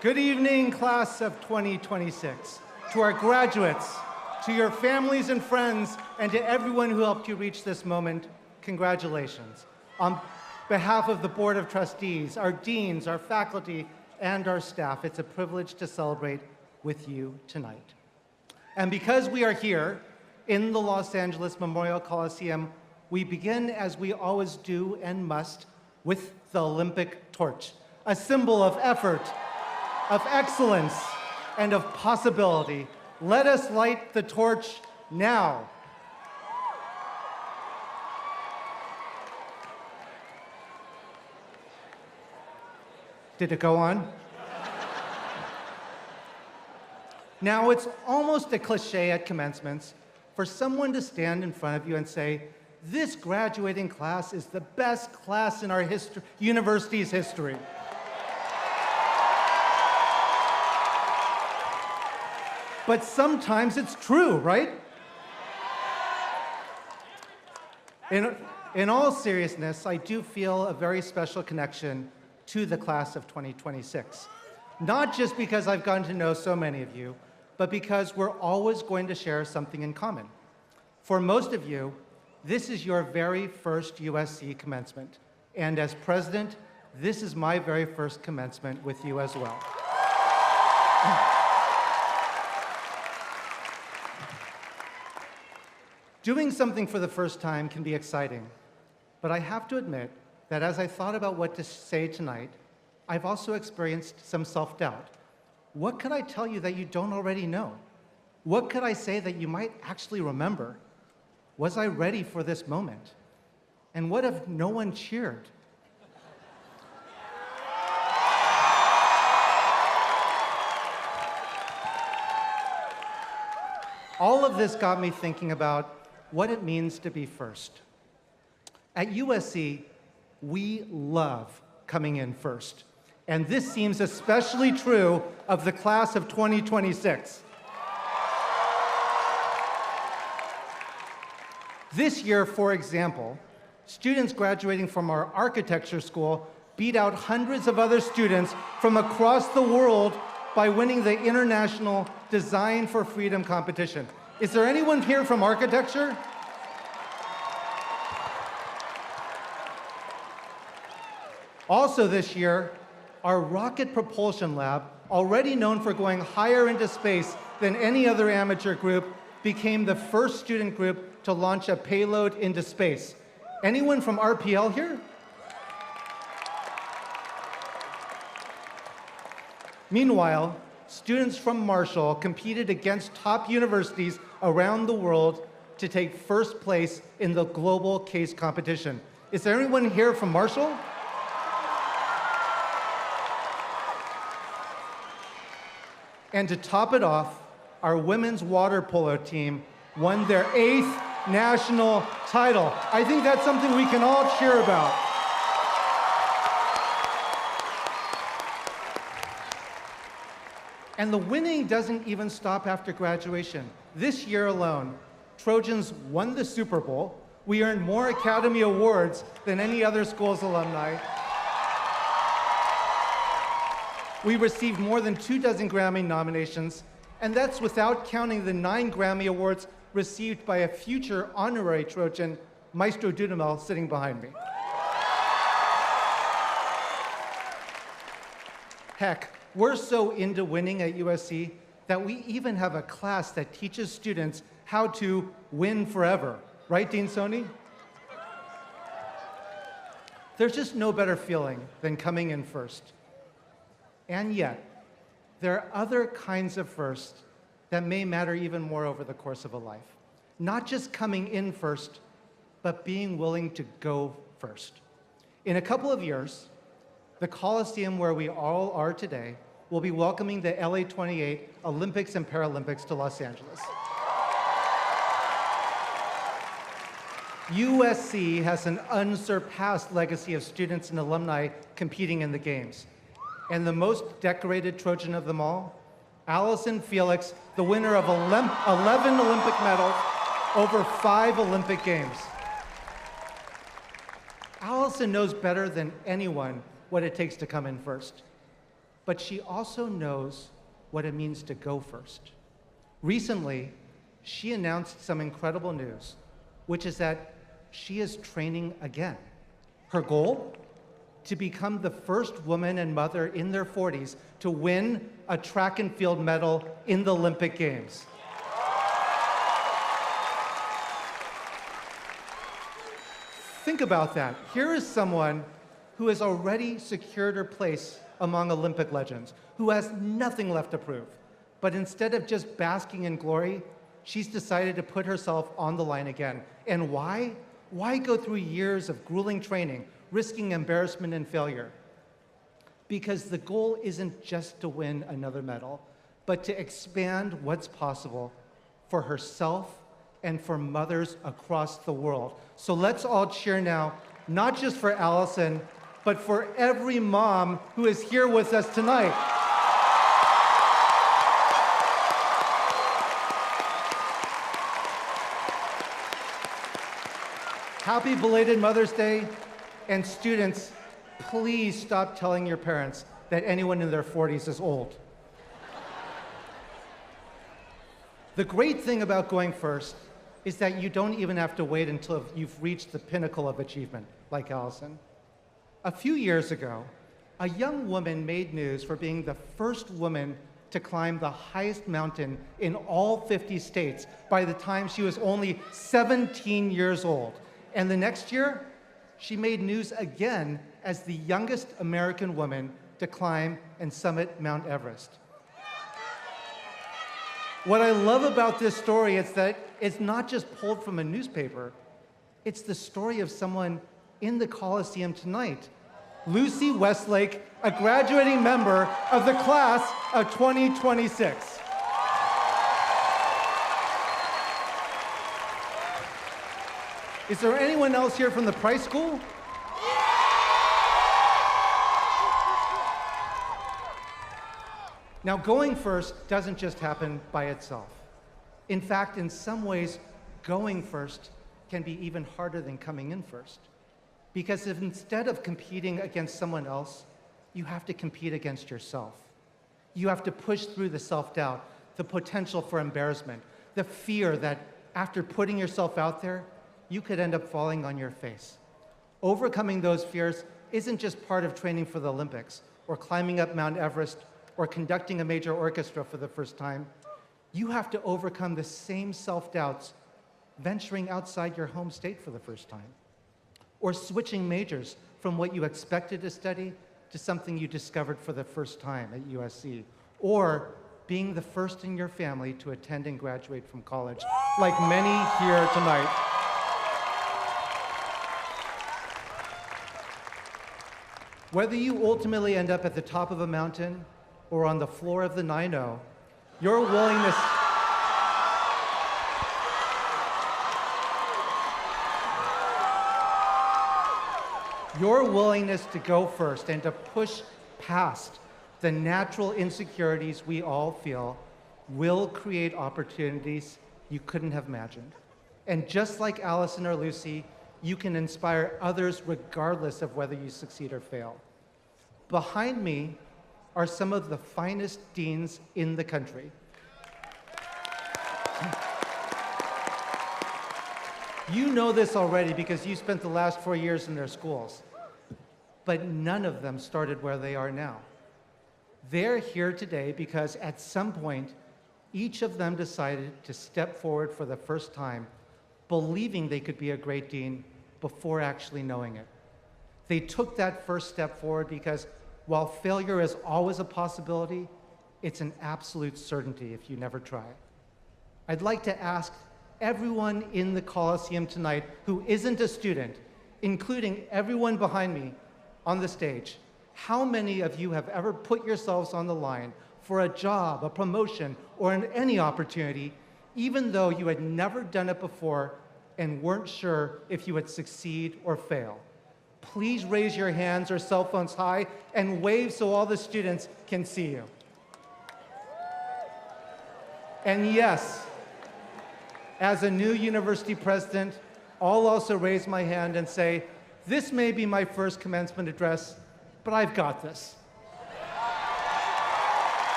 Good evening, class of 2026. To our graduates, to your families and friends, and to everyone who helped you reach this moment, congratulations. On behalf of the Board of Trustees, our deans, our faculty, and our staff, it's a privilege to celebrate with you tonight. And because we are here in the Los Angeles Memorial Coliseum, we begin, as we always do and must, with the Olympic torch, a symbol of effort, of excellence, and of possibility. Let us light the torch now. Did it go on? Now, it's almost a cliche at commencements for someone to stand in front of you and say, "This graduating class is the best class in our university's history." But sometimes it's true, right? In all seriousness, I do feel a very special connection to the class of 2026. Not just because I've gotten to know so many of you, but because we're always going to share something in common. For most of you, this is your very first USC commencement. And as president, this is my very first commencement with you as well. Doing something for the first time can be exciting, but I have to admit that as I thought about what to say tonight, I've also experienced some self-doubt. What could I tell you that you don't already know? What could I say that you might actually remember? Was I ready for this moment? And what if no one cheered? All of this got me thinking about what it means to be first. At USC, we love coming in first. And this seems especially true of the class of 2026. This year, for example, students graduating from our architecture school beat out hundreds of other students from across the world by winning the International Design for Freedom competition. Is there anyone here from architecture? Also this year, our rocket propulsion lab, already known for going higher into space than any other amateur group, became the first student group to launch a payload into space. Anyone from RPL here? Meanwhile, students from Marshall competed against top universities around the world to take first place in the global case competition. Is there anyone here from Marshall? And to top it off, our women's water polo team won their 8th national title. I think that's something we can all cheer about. And the winning doesn't even stop after graduation. This year alone, Trojans won the Super Bowl. We earned more Academy Awards than any other school's alumni. We received more than 24 Grammy nominations, and that's without counting the 9 Grammy Awards received by a future honorary Trojan, Maestro Dudamel, sitting behind me. Heck, we're so into winning at USC that we even have a class that teaches students how to win forever. Right, Dean Soni? There's just no better feeling than coming in first. And yet, there are other kinds of firsts that may matter even more over the course of a life. Not just coming in first, but being willing to go first. In a couple of years, the Coliseum where we all are today will be welcoming the LA 28 Olympics and Paralympics to Los Angeles. USC has an unsurpassed legacy of students and alumni competing in the games. And the most decorated Trojan of them all, Allison Felix, the winner of 11 Olympic medals over 5 Olympic Games. Allison knows better than anyone what it takes to come in first. but she also knows what it means to go first. Recently, she announced some incredible news, which is that she is training again. Her goal? To become the first woman and mother in their 40s to win a track and field medal in the Olympic Games. Think about that. Here is someone who has already secured her place among Olympic legends, who has nothing left to prove. But instead of just basking in glory, she's decided to put herself on the line again. And why? Why go through years of grueling training, risking embarrassment and failure? Because the goal isn't just to win another medal, but to expand what's possible for herself and for mothers across the world. So let's all cheer now, not just for Allison, but for every mom who is here with us tonight. Happy belated Mother's Day, and students, please stop telling your parents that anyone in their 40s is old. The great thing about going first is that you don't even have to wait until you've reached the pinnacle of achievement, like Allison. A few years ago, a young woman made news for being the first woman to climb the highest mountain in all 50 states by the time she was only 17 years old. And the next year, she made news again as the youngest American woman to climb and summit Mount Everest. What I love about this story is that it's not just pulled from a newspaper. It's the story of someone in the Coliseum tonight. Lucy Westlake, a graduating member of the class of 2026. Is there anyone else here from the Price School? Now, going first doesn't just happen by itself. In fact, in some ways, going first can be even harder than coming in first. Because if instead of competing against someone else, you have to compete against yourself. You have to push through the self-doubt, the potential for embarrassment, the fear that after putting yourself out there, you could end up falling on your face. Overcoming those fears isn't just part of training for the Olympics, or climbing up Mount Everest, or conducting a major orchestra for the first time. You have to overcome the same self-doubts venturing outside your home state for the first time, or switching majors from what you expected to study to something you discovered for the first time at USC, or being the first in your family to attend and graduate from college, like many here tonight. Whether you ultimately end up at the top of a mountain or on the floor of the 9-0, your willingness to go first and to push past the natural insecurities we all feel will create opportunities you couldn't have imagined. And just like Allison or Lucy, you can inspire others regardless of whether you succeed or fail. Behind me are some of the finest deans in the country. You know this already because you spent the last 4 years in their schools, but none of them started where they are now. They're here today because at some point, each of them decided to step forward for the first time, believing they could be a great dean before actually knowing it. They took that first step forward because while failure is always a possibility, it's an absolute certainty if you never try. I'd like to ask everyone in the Coliseum tonight who isn't a student, including everyone behind me on the stage, how many of you have ever put yourselves on the line for a job, a promotion, or any opportunity, even though you had never done it before and weren't sure if you would succeed or fail? Please raise your hands or cell phones high and wave so all the students can see you. And yes, as a new university president, I'll also raise my hand and say, this may be my first commencement address, but I've got this.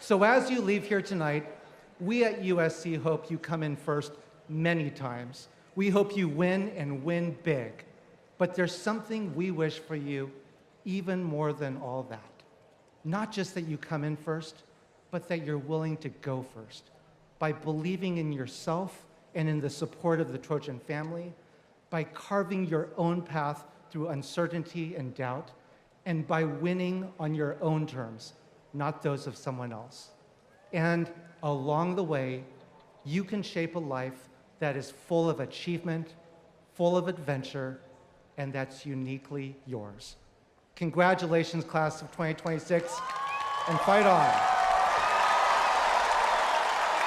So as you leave here tonight, we at USC hope you come in first many times. We hope you win and win big. But there's something we wish for you even more than all that. Not just that you come in first, but that you're willing to go first by believing in yourself and in the support of the Trojan family, by carving your own path through uncertainty and doubt, and by winning on your own terms, not those of someone else. And along the way, you can shape a life that is full of achievement, full of adventure, and that's uniquely yours. Congratulations, class of 2026, and fight on.